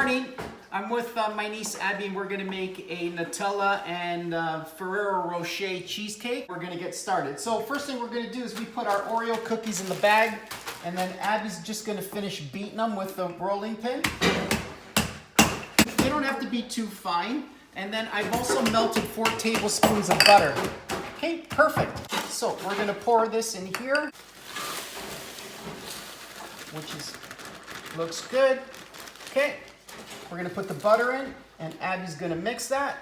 morning. I'm with my niece Abby, and we're gonna make a Nutella and Ferrero Rocher cheesecake. We're gonna get started. So first thing we're gonna do is we put our Oreo cookies in the bag, and then Abby's just gonna finish beating them with the rolling pin. They don't have to be too fine. And then I've also melted 4 tablespoons of butter. Okay, perfect. So we're gonna pour this in here, looks good. Okay, we're gonna put the butter in, and Abby's gonna mix that.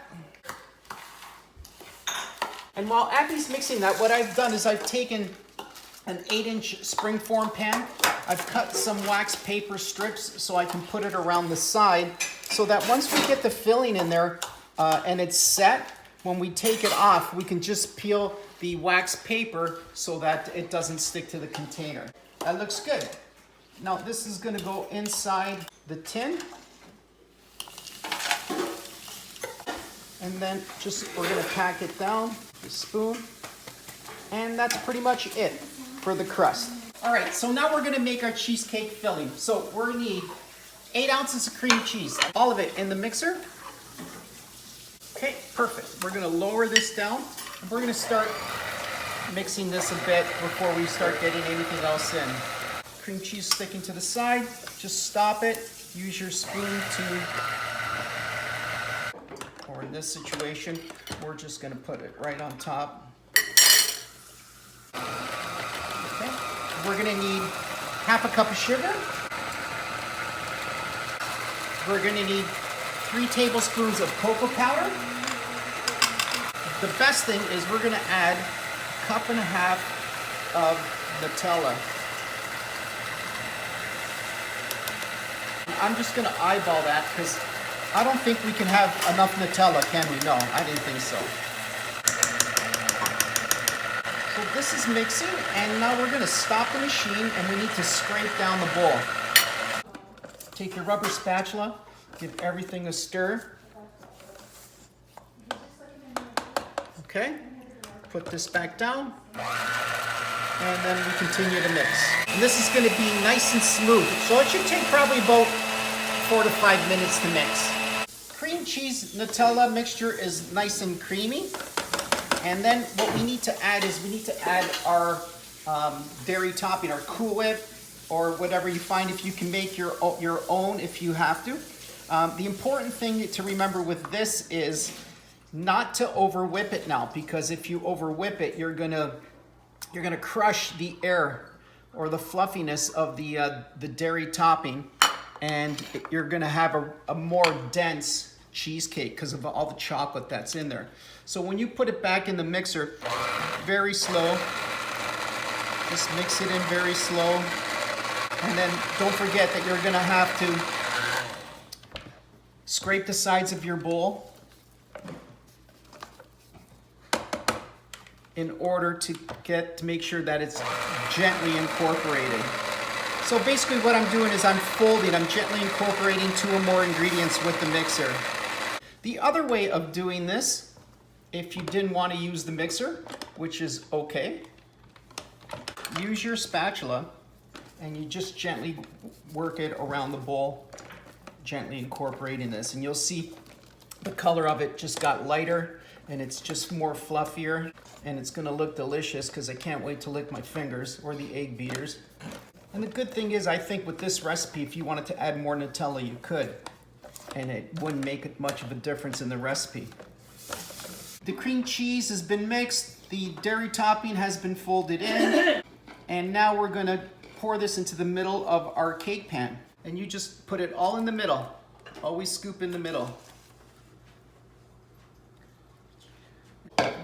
And while Abby's mixing that, what I've done is I've taken an 8-inch springform pan. I've cut some wax paper strips so I can put it around the side, so that once we get the filling in there and it's set, when we take it off, we can just peel the wax paper so that it doesn't stick to the container. That looks good. Now this is gonna go inside the tin. And then we're gonna pack it down with a spoon. And that's pretty much it for the crust. All right, so now we're gonna make our cheesecake filling. So we're gonna need 8 ounces of cream cheese, all of it in the mixer. Okay, perfect. We're gonna lower this down, and we're gonna start mixing this a bit before we start getting anything else in. Cream cheese sticking to the side, just stop it. Use your spoon to, or in this situation, we're just gonna put it right on top. Okay, we're gonna need half a cup of sugar. We're gonna need 3 tablespoons of cocoa powder. The best thing is we're gonna add 1.5 cups of Nutella. I'm just gonna eyeball that because I don't think we can have enough Nutella, can we? No, I didn't think so. So this is mixing, and now we're gonna stop the machine, and we need to scrape down the bowl. Take your rubber spatula, give everything a stir. Okay, put this back down, and then we continue to mix. And this is gonna be nice and smooth, so it should take probably about 4 to 5 minutes to mix. Cream cheese Nutella mixture is nice and creamy. And then what we need to add is we need to add our dairy topping, our Cool Whip, or whatever you find. If you can make your own if you have to. The important thing to remember with this is not to over whip it now, because if you over whip it, you're gonna crush the air or the fluffiness of the dairy topping, and you're gonna have a more dense cheesecake because of all the chocolate that's in there. So when you put it back in the mixer, very slow, just mix it in very slow. And then don't forget that you're gonna have to scrape the sides of your bowl in order to make sure that it's gently incorporated. So basically what I'm doing is I'm gently incorporating 2 or more ingredients with the mixer. The other way of doing this, if you didn't want to use the mixer, which is okay, use your spatula and you just gently work it around the bowl, gently incorporating this. And you'll see the color of it just got lighter, and it's just more fluffier, and it's gonna look delicious because I can't wait to lick my fingers, or the egg beaters. And the good thing is, I think with this recipe, if you wanted to add more Nutella, you could, and it wouldn't make much of a difference in the recipe. The cream cheese has been mixed, the dairy topping has been folded in, and now we're gonna pour this into the middle of our cake pan. And you just put it all in the middle. Always scoop in the middle.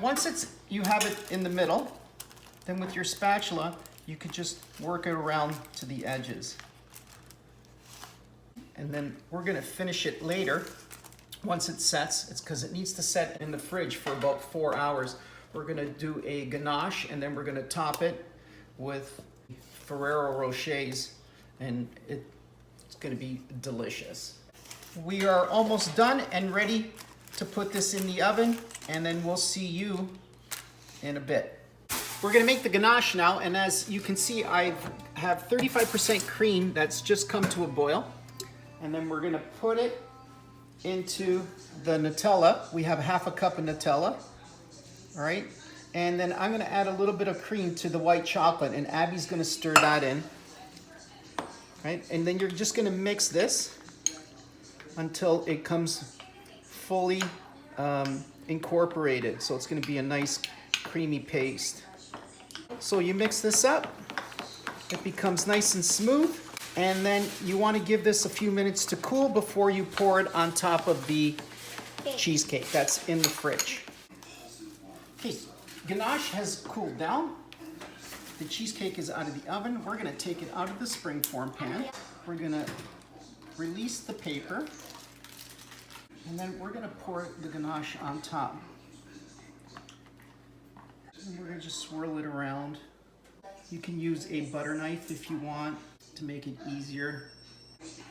Once you have it in the middle, then with your spatula, you could just work it around to the edges. And then we're gonna finish it later. Once it sets, it's because it needs to set in the fridge for about 4 hours. We're gonna do a ganache, and then we're gonna top it with Ferrero Rochers, and it's gonna be delicious. We are almost done and ready to put this in the oven, and then we'll see you in a bit. We're gonna make the ganache now, and as you can see, I have 35% cream that's just come to a boil. And then we're gonna put it into the Nutella. We have half a cup of Nutella, all right? And then I'm gonna add a little bit of cream to the white chocolate, and Abby's gonna stir that in, right? And then you're just gonna mix this until it comes fully incorporated. So it's gonna be a nice creamy paste. So you mix this up, it becomes nice and smooth, and then you wanna give this a few minutes to cool before you pour it on top of the cheesecake that's in the fridge. Okay, ganache has cooled down. The cheesecake is out of the oven. We're gonna take it out of the springform pan. We're gonna release the paper, and then we're gonna pour the ganache on top. And we're gonna just swirl it around. You can use a butter knife if you want to make it easier.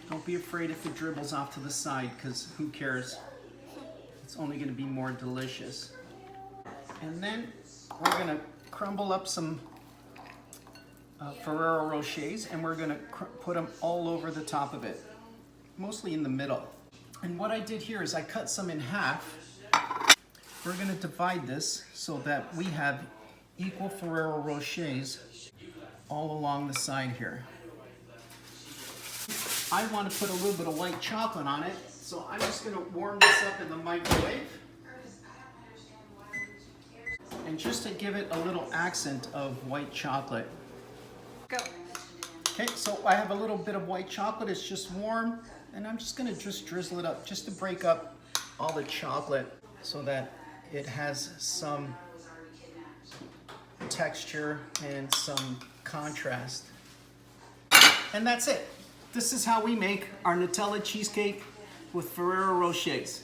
Don't be afraid if it dribbles off to the side, because who cares? It's only gonna be more delicious. And then we're gonna crumble up some Ferrero Rochers, and we're gonna put them all over the top of it, mostly in the middle. And what I did here is I cut some in half. We're gonna divide this so that we have equal Ferrero Rochers all along the side here. I want to put a little bit of white chocolate on it, so I'm just gonna warm this up in the microwave. And just to give it a little accent of white chocolate. Go. Okay, so I have a little bit of white chocolate, it's just warm, and I'm just gonna just drizzle it up just to break up all the chocolate so that it has some texture and some contrast. And that's it. This is how we make our Nutella cheesecake with Ferrero Rochers.